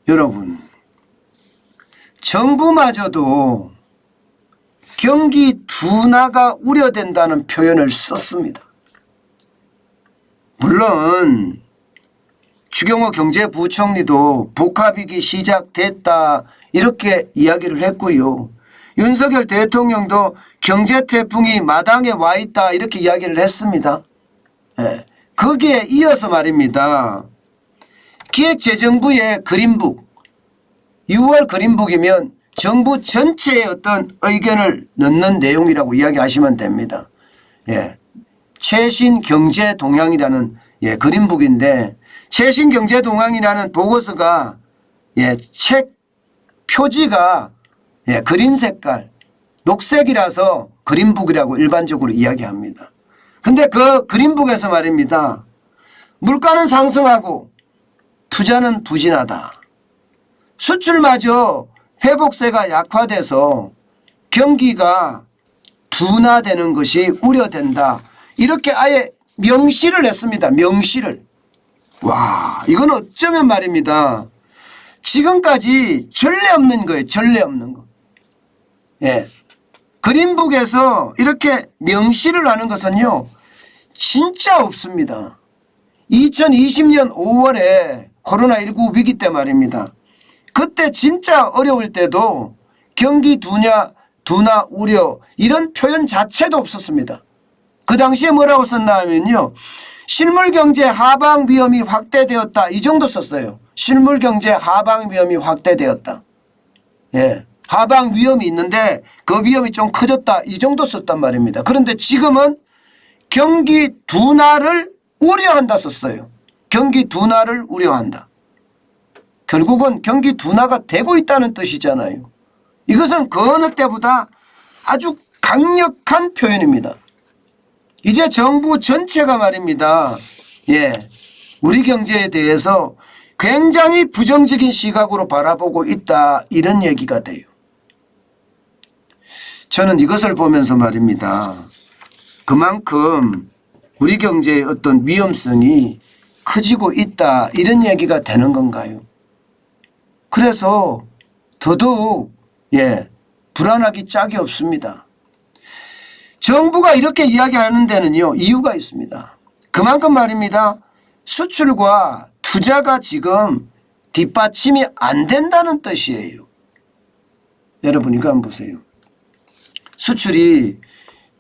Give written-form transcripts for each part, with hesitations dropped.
여러분, 정부마저도 경기 둔화가 우려된다는 표현을 썼습니다. 물론 추경호 경제부총리도 복합위기 시작됐다 이렇게 이야기를 했고요. 윤석열 대통령도 경제태풍이 마당에 와 있다 이렇게 이야기를 했습니다. 거기에 이어서 말입니다. 기획재정부의 그린북, 6월 그린북이면 정부 전체의 어떤 의견을 넣는 내용이라고 이야기하시면 됩니다. 최신 경제 동향이라는 그린북인데, 최신 경제 동향이라는 보고서가 책 표지가 그린 색깔, 녹색이라서 그린북이라고 일반적으로 이야기합니다. 근데 그 그린북에서 말입니다. 물가는 상승하고 투자는 부진하다. 수출마저 회복세가 약화돼서 경기가 둔화되는 것이 우려된다. 이렇게 아예 명시를 했습니다. 명시를. 와, 이건 어쩌면 말입니다. 지금까지 전례 없는 거예요. 전례 없는 거. 그린북에서 이렇게 명시를 하는 것은요, 진짜 없습니다. 2020년 5월에 코로나19 위기 때 말입니다. 그때 진짜 어려울 때도 경기 둔화 우려 이런 표현 자체도 없었습니다. 그 당시에 뭐라고 썼나 하면요. 실물경제 하방 위험이 확대되었다. 이 정도 썼어요. 실물경제 하방 위험이 확대되었다. 하방 위험이 있는데 그 위험이 좀 커졌다. 이 정도 썼단 말입니다. 그런데 지금은 경기 둔화를 우려한다 썼어요. 경기 둔화를 우려한다. 결국은 경기 둔화가 되고 있다는 뜻이잖아요. 이것은 그 어느 때보다 아주 강력한 표현입니다. 이제 정부 전체가 말입니다. 우리 경제에 대해서 굉장히 부정적인 시각으로 바라보고 있다. 이런 얘기가 돼요. 저는 이것을 보면서 말입니다. 그만큼 우리 경제의 어떤 위험성이 커지고 있다. 이런 얘기가 되는 건가요? 그래서 더더욱 불안하기 짝이 없습니다. 정부가 이렇게 이야기하는 데는요, 이유가 있습니다. 그만큼 말입니다. 수출과 투자가 지금 뒷받침이 안 된다는 뜻이에요. 여러분 이거 한번 보세요. 수출이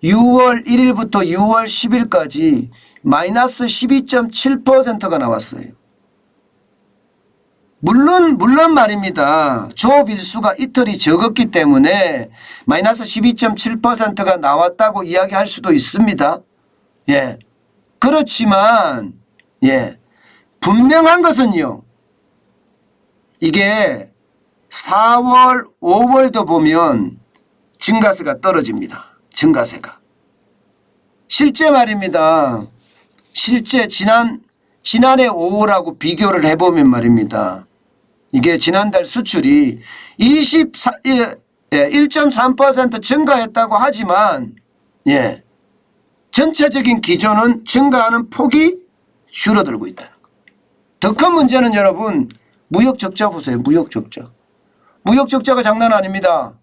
6월 1일부터 6월 10일까지 마이너스 12.7%가 나왔어요. 물론 말입니다. 조업 일수가 이틀이 적었기 때문에 마이너스 12.7%가 나왔다고 이야기할 수도 있습니다. 그렇지만 분명한 것은요. 이게 4월, 5월도 보면 증가세가 떨어집니다. 증가세가. 실제 말입니다. 실제 지난해 5월하고 비교를 해보면 말입니다. 이게 지난달 수출이 1.3% 증가했다고 하지만 전체적인 기조는 증가하는 폭이 줄어들고 있다는 거. 더 큰 문제는 여러분 무역 적자 보세요. 무역 적자. 무역 적자가 장난 아닙니다.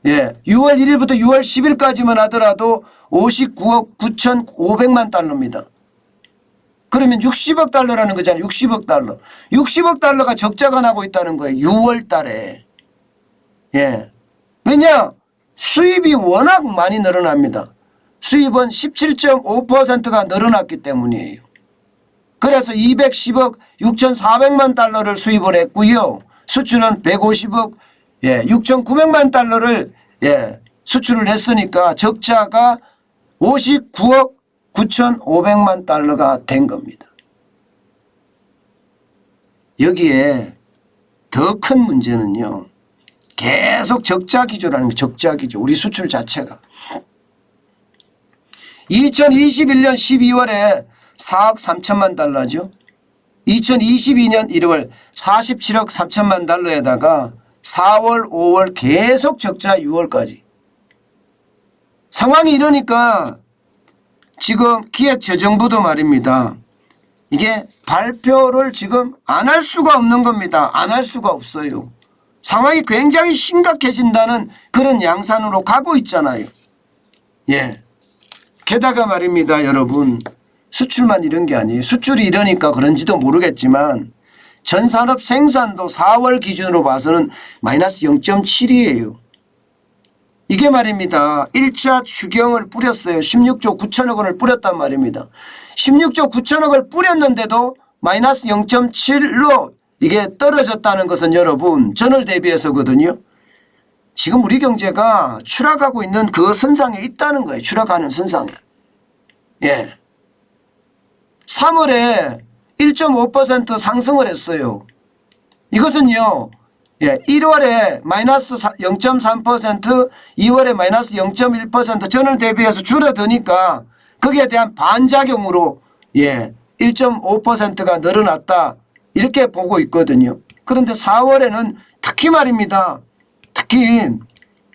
6월 1일부터 6월 10일까지만 하더라도 59억 9,500만 달러입니다. 그러면 60억 달러라는 거잖아요. 60억 달러. 60억 달러가 적자가 나고 있다는 거예요. 6월 달에. 왜냐? 수입이 워낙 많이 늘어납니다. 수입은 17.5%가 늘어났기 때문이에요. 그래서 210억 6,400만 달러를 수입을 했고요. 수출은 150억 6,900만 달러를 수출을 했으니까 적자가 59억 9,500만 달러가 된 겁니다. 여기에 더 큰 문제는요. 계속 적자 기조라는 거. 적자 기조. 우리 수출 자체가. 2021년 12월에 4억 3천만 달러죠. 2022년 1월 47억 3천만 달러에다가 4월, 5월 계속 적자 6월까지. 상황이 이러니까 지금 기획재정부도 말입니다. 이게 발표를 지금 안 할 수가 없는 겁니다. 안 할 수가 없어요. 상황이 굉장히 심각해진다는 그런 양산으로 가고 있잖아요. 예. 게다가 말입니다, 여러분. 수출만 이런 게 아니에요. 수출이 이러니까 그런지도 모르겠지만 전산업 생산도 4월 기준으로 봐서는 마이너스 0.7이에요. 이게 말입니다. 1차 추경을 뿌렸어요. 16조 9천억 원을 뿌렸단 말입니다. 16조 9천억을 뿌렸는데도 마이너스 0.7로 이게 떨어졌다는 것은 여러분 전월 대비해서거든요. 지금 우리 경제가 추락하고 있는 그 선상에 있다는 거예요. 추락하는 선상에. 예. 3월에 1.5% 상승을 했어요. 이것은요. 예, 1월에 마이너스 0.3%, 2월에 마이너스 0.1% 전월 대비해서 줄어드니까 거기에 대한 반작용으로 예, 1.5%가 늘어났다. 이렇게 보고 있거든요. 그런데 4월에는 특히 말입니다. 특히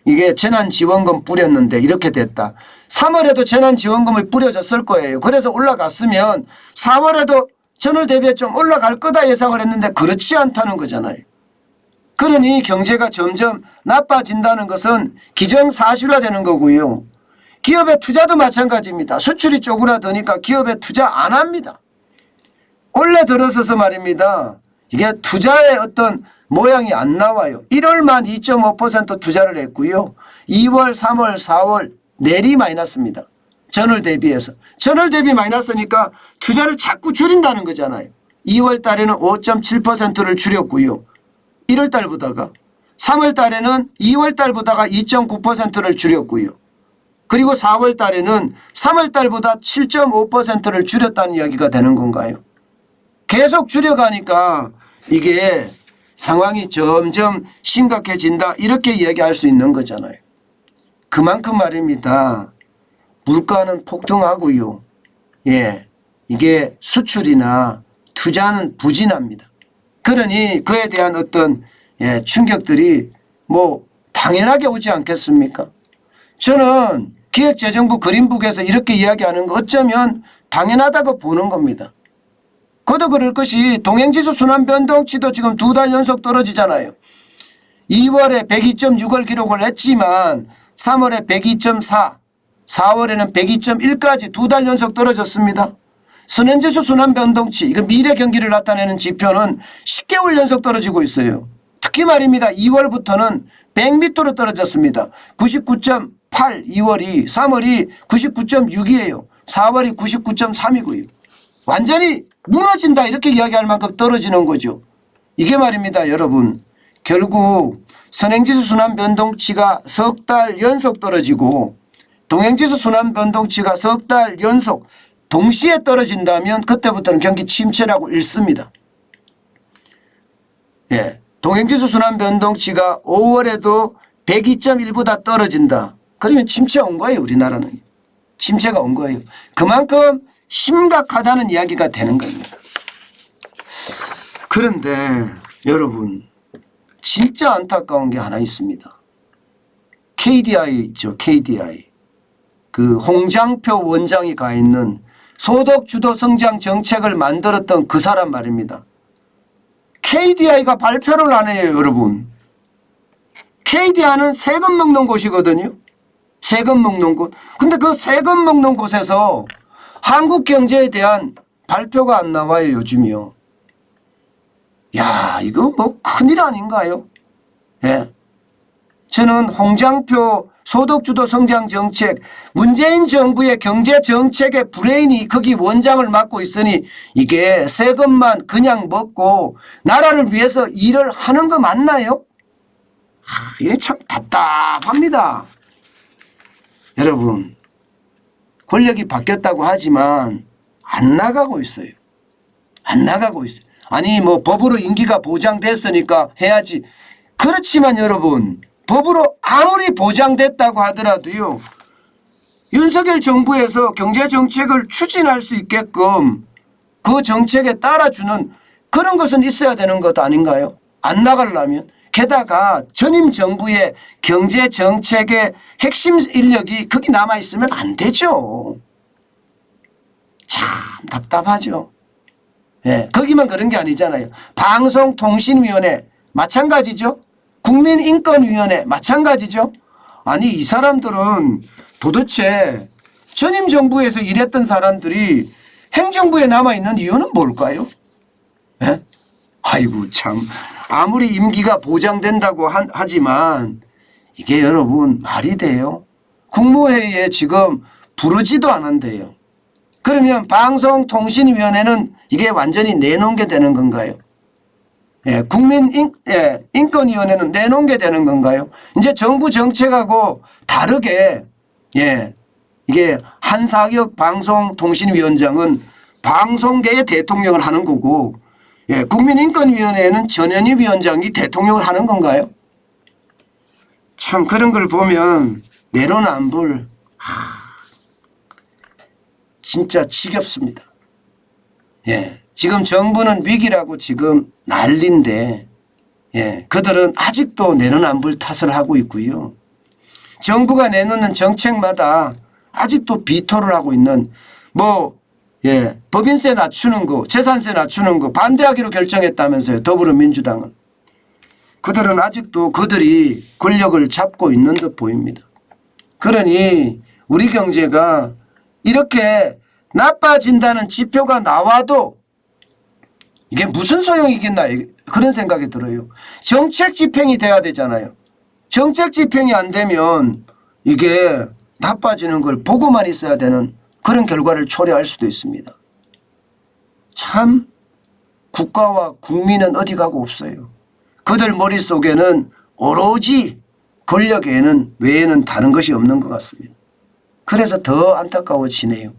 이게 재난지원금 뿌렸는데 이렇게 됐다. 3월에도 재난지원금을 뿌려졌을 거예요. 그래서 올라갔으면 4월에도 전월 대비해 좀 올라갈 거다 예상을 했는데 그렇지 않다는 거잖아요. 그러니 경제가 점점 나빠진다는 것은 기정사실화되는 거고요. 기업의 투자도 마찬가지입니다. 수출이 쪼그라드니까 기업에 투자 안 합니다. 올해 들어서서 말입니다. 이게 투자의 어떤 모양이 안 나와요. 1월만 2.5% 투자를 했고요. 2월, 3월, 4월 내리 마이너스입니다. 전월 대비해서. 전월 대비 마이너스니까 투자를 자꾸 줄인다는 거잖아요. 2월 달에는 5.7%를 줄였고요. 1월 달보다가 3월 달에는 2월 달보다가 2.9%를 줄였고요. 그리고 4월 달에는 3월 달보다 7.5%를 줄였다는 이야기가 되는 건가요? 계속 줄여가니까 이게 상황이 점점 심각해진다 이렇게 이야기할 수 있는 거잖아요. 그만큼 말입니다. 물가는 폭등하고요. 예, 이게 수출이나 투자는 부진합니다. 그러니 그에 대한 어떤 예, 충격들이 뭐 당연하게 오지 않겠습니까? 저는 기획재정부 그린북에서 이렇게 이야기하는 거 어쩌면 당연하다고 보는 겁니다. 그도 그럴 것이 동행지수 순환변동치도 지금 2달 연속 떨어지잖아요. 2월에 102.6을 기록을 했지만 3월에 102.4, 4월에는 102.1까지 2달 연속 떨어졌습니다. 선행지수 순환변동치, 이거 미래 경기를 나타내는 지표는 10개월 연속 떨어지고 있어요. 특히 말입니다. 2월부터는 100m로 떨어졌습니다. 99.8 2월이, 3월이 99.6이에요. 4월이 99.3이고요. 완전히 무너진다 이렇게 이야기할 만큼 떨어지는 거죠. 이게 말입니다. 여러분. 결국 선행지수 순환변동치가 석 달 연속 떨어지고 동행지수 순환변동치가 석 달 연속 동시에 떨어진다면 그때부터는 경기 침체라고 읽습니다. 예, 동행지수 순환변동치가 5월에도 102.1보다 떨어진다. 그러면 침체 온 거예요. 우리나라는. 침체가 온 거예요. 그만큼 심각하다는 이야기가 되는 겁니다. 그런데 여러분 진짜 안타까운 게 하나 있습니다. KDI 있죠. KDI. 그 홍장표 원장이 가 있는 소득주도 성장 정책을 만들었던 그 사람 말입니다. KDI가 발표를 안 해요. 여러분. KDI는 세금 먹는 곳이거든요. 세금 먹는 곳. 근데 그 세금 먹는 곳에서 한국 경제에 대한 발표가 안 나와요. 요즘이요. 야, 이거 뭐 큰일 아닌가요? 예. 저는 홍장표 소득주도 성장 정책, 문재인 정부의 경제 정책의 브레인이 거기 원장을 맡고 있으니 이게 세금만 그냥 먹고 나라를 위해서 일을 하는 거 맞나요? 이게 참 답답합니다. 여러분, 권력이 바뀌었다고 하지만 안 나가고 있어요. 안 나가고 있어요. 아니 뭐 법으로 임기가 보장됐으니까 해야지. 그렇지만 여러분, 법으로 아무리 보장됐다고 하더라도요. 윤석열 정부에서 경제정책을 추진할 수 있게끔 그 정책에 따라주는 그런 것은 있어야 되는 것 아닌가요? 안 나가려면. 게다가 전임 정부의 경제정책의 핵심 인력이 거기 남아있으면 안 되죠. 참 답답하죠. 예, 거기만 그런 게 아니잖아요. 방송통신위원회 마찬가지죠. 국민인권위원회 마찬가지죠. 아니 이 사람들은 도대체 전임 정부에서 일했던 사람들이 행정부에 남아있는 이유는 뭘까요? 예? 아이고 참 아무리 임기가 보장된다고 하지만 이게 여러분 말이 돼요? 국무회의에 지금 부르지도 않은데요. 그러면 방송통신위원회는 이게 완전히 내놓은 게 되는 건가요? 예, 인권위원회는 내놓은 게 되는 건가요? 이제 정부 정책하고 다르게 예, 이게 한사혁 방송통신위원장은 방송계의 대통령을 하는 거고 예, 국민인권위원회는 전현희 위원장이 대통령을 하는 건가요? 참 그런 걸 보면 내로남불 진짜 지겹습니다. 예, 지금 정부는 위기라고 지금 난리인데 예, 그들은 아직도 내로남불 탓을 하고 있고요. 정부가 내놓는 정책마다 아직도 비토를 하고 있는 예, 법인세 낮추는 거, 재산세 낮추는 거 반대하기로 결정했다면서요. 더불어민주당은. 그들은 아직도 그들이 권력을 잡고 있는 듯 보입니다. 그러니 우리 경제가 이렇게 나빠진다는 지표가 나와도 이게 무슨 소용이겠나 그런 생각이 들어요. 정책 집행이 돼야 되잖아요. 정책 집행이 안 되면 이게 나빠지는 걸 보고만 있어야 되는 그런 결과를 초래할 수도 있습니다. 참 국가와 국민은 어디 가고 없어요. 그들 머릿속에는 오로지 권력에는 외에는 다른 것이 없는 것 같습니다. 그래서 더 안타까워지네요.